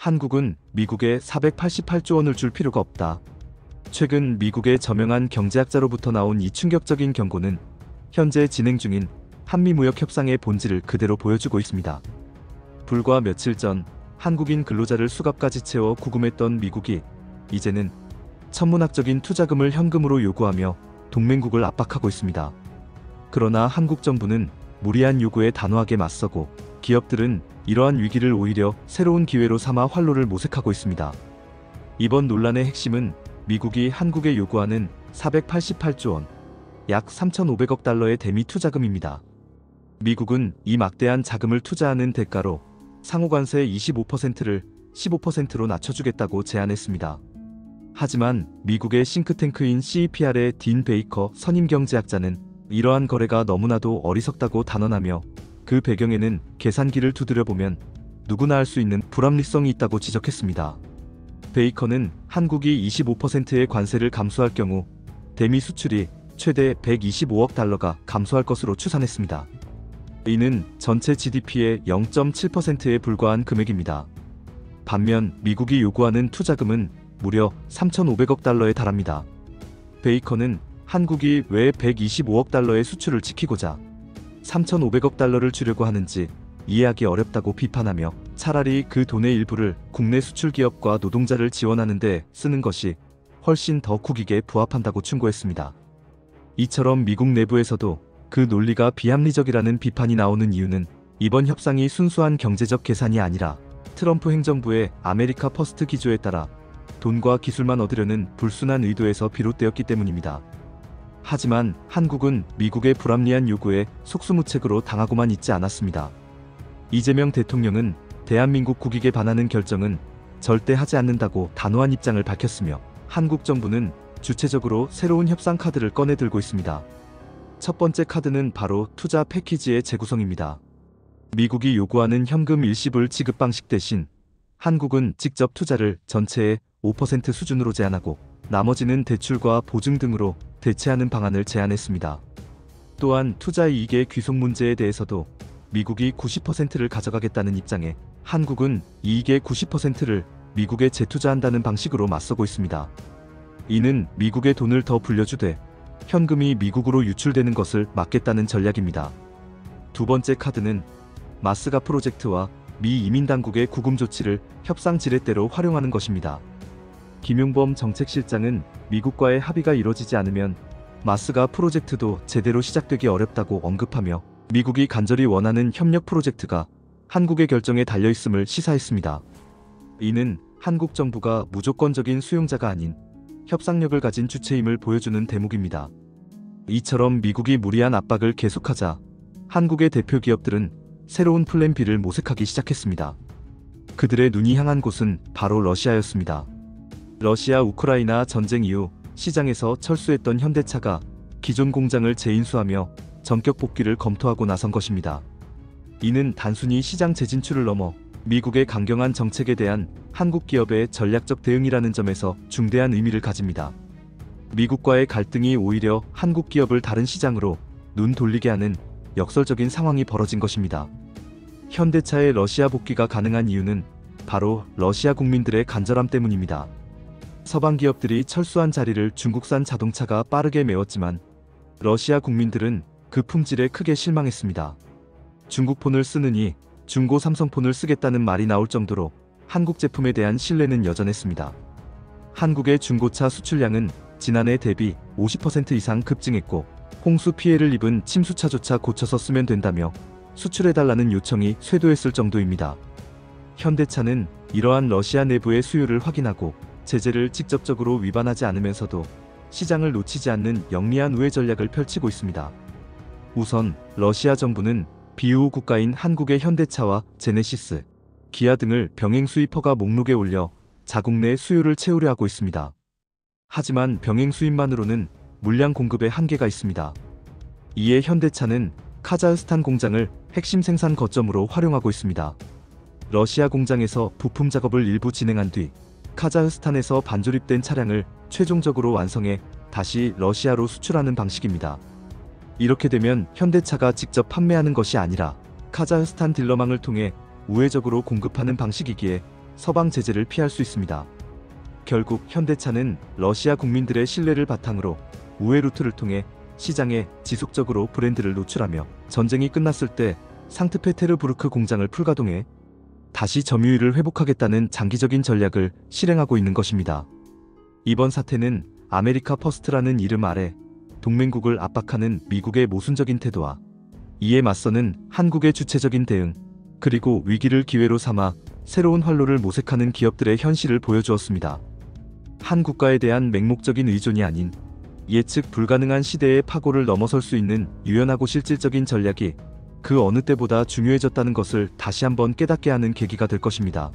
한국은 미국에 488조 원을 줄 필요가 없다. 최근 미국의 저명한 경제학자로부터 나온 이 충격적인 경고는 현재 진행 중인 한미무역 협상의 본질을 그대로 보여주고 있습니다. 불과 며칠 전 한국인 근로자를 수갑까지 채워 구금했던 미국이 이제는 천문학적인 투자금을 현금으로 요구하며 동맹국을 압박하고 있습니다. 그러나 한국 정부는 무리한 요구에 단호하게 맞서고 기업들은 이러한 위기를 오히려 새로운 기회로 삼아 활로를 모색하고 있습니다. 이번 논란의 핵심은 미국이 한국에 요구하는 488조 원, 약 3,500억 달러의 대미 투자금입니다. 미국은 이 막대한 자금을 투자하는 대가로 상호관세 25%를 15%로 낮춰주겠다고 제안했습니다. 하지만 미국의 싱크탱크인 CEPR의 딘 베이커 선임경제학자는 이러한 거래가 너무나도 어리석다고 단언하며 그 배경에는 계산기를 두드려보면 누구나 알 수 있는 불합리성이 있다고 지적했습니다. 베이커는 한국이 25%의 관세를 감수할 경우 대미 수출이 최대 125억 달러가 감소할 것으로 추산했습니다. 이는 전체 GDP의 0.7%에 불과한 금액입니다. 반면 미국이 요구하는 투자금은 무려 3,500억 달러에 달합니다. 베이커는 한국이 왜 125억 달러의 수출을 지키고자 3,500억 달러를 주려고 하는지 이해하기 어렵다고 비판하며 차라리 그 돈의 일부를 국내 수출 기업과 노동자를 지원하는 데 쓰는 것이 훨씬 더 국익에 부합한다고 충고했습니다. 이처럼 미국 내부에서도 그 논리가 비합리적이라는 비판이 나오는 이유는 이번 협상이 순수한 경제적 계산이 아니라 트럼프 행정부의 아메리카 퍼스트 기조에 따라 돈과 기술만 얻으려는 불순한 의도에서 비롯되었기 때문입니다. 하지만 한국은 미국의 불합리한 요구에 속수무책으로 당하고만 있지 않았습니다. 이재명 대통령은 대한민국 국익에 반하는 결정은 절대 하지 않는다고 단호한 입장을 밝혔으며 한국 정부는 주체적으로 새로운 협상 카드를 꺼내들고 있습니다. 첫 번째 카드는 바로 투자 패키지의 재구성입니다. 미국이 요구하는 현금 일시불 지급 방식 대신 한국은 직접 투자를 전체의 5% 수준으로 제한하고 나머지는 대출과 보증 등으로 대체하는 방안을 제안했습니다. 또한 투자 이익의 귀속 문제에 대해서도 미국이 90%를 가져가겠다는 입장에 한국은 이익의 90%를 미국에 재투자한다는 방식으로 맞서고 있습니다. 이는 미국의 돈을 더 불려주되 현금이 미국으로 유출되는 것을 막겠다는 전략입니다. 두 번째 카드는 마스가 프로젝트와 미 이민당국의 구금 조치를 협상 지렛대로 활용하는 것입니다. 김용범 정책실장은 미국과의 합의가 이뤄지지 않으면 마스가 프로젝트도 제대로 시작되기 어렵다고 언급하며 미국이 간절히 원하는 협력 프로젝트가 한국의 결정에 달려있음을 시사했습니다. 이는 한국 정부가 무조건적인 수용자가 아닌 협상력을 가진 주체임을 보여주는 대목입니다. 이처럼 미국이 무리한 압박을 계속하자 한국의 대표 기업들은 새로운 플랜 B를 모색하기 시작했습니다. 그들의 눈이 향한 곳은 바로 러시아였습니다. 러시아 우크라이나 전쟁 이후 시장에서 철수했던 현대차가 기존 공장을 재인수하며 전격 복귀를 검토하고 나선 것입니다. 이는 단순히 시장 재진출을 넘어 미국의 강경한 정책에 대한 한국 기업의 전략적 대응이라는 점에서 중대한 의미를 가집니다. 미국과의 갈등이 오히려 한국 기업을 다른 시장으로 눈 돌리게 하는 역설적인 상황이 벌어진 것입니다. 현대차의 러시아 복귀가 가능한 이유는 바로 러시아 국민들의 간절함 때문입니다. 서방 기업들이 철수한 자리를 중국산 자동차가 빠르게 메웠지만 러시아 국민들은 그 품질에 크게 실망했습니다. 중국폰을 쓰느니 중고 삼성폰을 쓰겠다는 말이 나올 정도로 한국 제품에 대한 신뢰는 여전했습니다. 한국의 중고차 수출량은 지난해 대비 50% 이상 급증했고 홍수 피해를 입은 침수차조차 고쳐서 쓰면 된다며 수출해달라는 요청이 쇄도했을 정도입니다. 현대차는 이러한 러시아 내부의 수요를 확인하고 제재를 직접적으로 위반하지 않으면서도 시장을 놓치지 않는 영리한 우회 전략을 펼치고 있습니다. 우선 러시아 정부는 비우호 국가인 한국의 현대차와 제네시스, 기아 등을 병행 수입 허가 목록에 올려 자국 내 수요를 채우려 하고 있습니다. 하지만 병행 수입만으로는 물량 공급에 한계가 있습니다. 이에 현대차는 카자흐스탄 공장을 핵심 생산 거점으로 활용하고 있습니다. 러시아 공장에서 부품 작업을 일부 진행한 뒤 카자흐스탄에서 반조립된 차량을 최종적으로 완성해 다시 러시아로 수출하는 방식입니다. 이렇게 되면 현대차가 직접 판매하는 것이 아니라 카자흐스탄 딜러망을 통해 우회적으로 공급하는 방식이기에 서방 제재를 피할 수 있습니다. 결국 현대차는 러시아 국민들의 신뢰를 바탕으로 우회 루트를 통해 시장에 지속적으로 브랜드를 노출하며 전쟁이 끝났을 때 상트페테르부르크 공장을 풀가동해 다시 점유율을 회복하겠다는 장기적인 전략을 실행하고 있는 것입니다. 이번 사태는 아메리카 퍼스트라는 이름 아래 동맹국을 압박하는 미국의 모순적인 태도와 이에 맞서는 한국의 주체적인 대응, 그리고 위기를 기회로 삼아 새로운 활로를 모색하는 기업들의 현실을 보여주었습니다. 한 국가에 대한 맹목적인 의존이 아닌 예측 불가능한 시대의 파고를 넘어설 수 있는 유연하고 실질적인 전략이 그 어느 때보다 중요해졌다는 것을 다시 한번 깨닫게 하는 계기가 될 것입니다.